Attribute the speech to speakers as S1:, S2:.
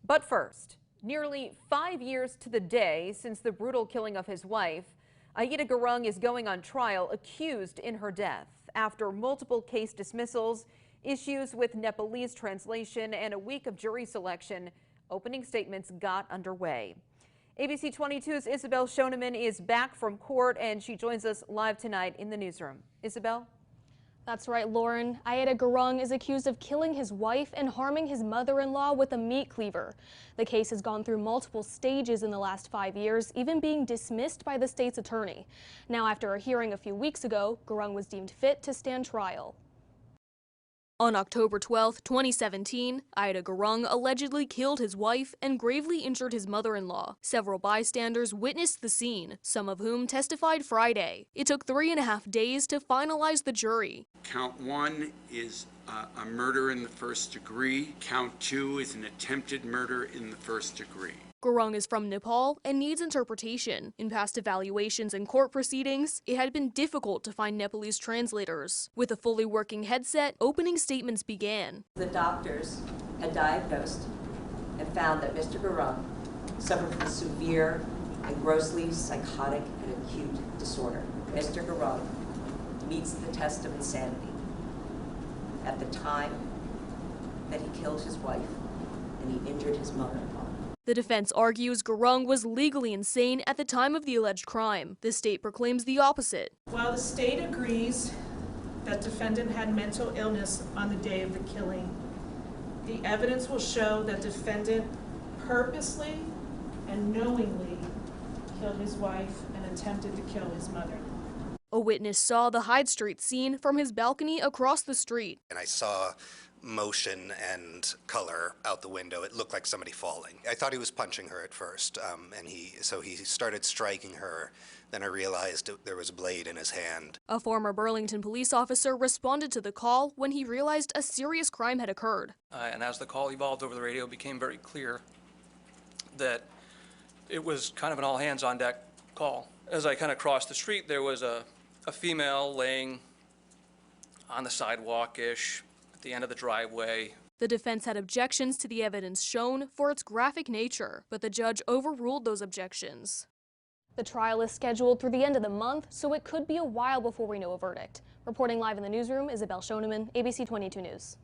S1: But first, nearly 5 years to the day since the brutal killing of his wife, Aita Gurung is going on trial accused in her death after multiple case dismissals, issues with Nepalese translation, and a week of jury selection. Opening statements got underway. ABC 22's Isabel Shoneman is back from court, and she joins us live tonight in the newsroom. Isabel?
S2: That's right, Lauren. Aita Gurung is accused of killing his wife and harming his mother-in-law with a meat cleaver. The case has gone through multiple stages in the last 5 years, even being dismissed by the state's attorney. Now, after a hearing a few weeks ago, Gurung was deemed fit to stand trial. On October 12, 2017, Aita Gurung allegedly killed his wife and gravely injured his mother-in-law. Several bystanders witnessed the scene, some of whom testified Friday. It took 3.5 days to finalize the jury.
S3: Count 1 is a murder in the first degree. Count 2 is an attempted murder in the first degree.
S2: Gurung is from Nepal and needs interpretation. In past evaluations and court proceedings, it had been difficult to find Nepalese translators. With a fully working headset, opening statements began.
S4: The doctors had diagnosed and found that Mr. Gurung suffered from severe and grossly psychotic and acute disorder. Mr. Gurung meets the test of insanity at the time that he killed his wife and he injured his mother-in-law.
S2: The defense argues Gurung was legally insane at the time of the alleged crime. The state proclaims the opposite.
S5: While the state agrees that defendant had mental illness on the day of the killing, the evidence will show that defendant purposely and knowingly killed his wife and attempted to kill his mother-in-law.
S2: A witness saw the Hyde Street scene from his balcony across the street.
S6: And I saw motion and color out the window. It looked like somebody falling. I thought he was punching her at first, and he started striking her. Then I realized there was a blade in his hand.
S2: A former Burlington police officer responded to the call when he realized a serious crime had occurred.
S7: And as the call evolved over the radio, it became very clear that it was kind of an all-hands-on-deck call. As I kind of crossed the street, there was a female laying on the sidewalk-ish at the end of the driveway.
S2: The defense had objections to the evidence shown for its graphic nature, but the judge overruled those objections. The trial is scheduled through the end of the month, so it could be a while before we know a verdict. Reporting live in the newsroom, Isabel Shoneman, ABC 22 News.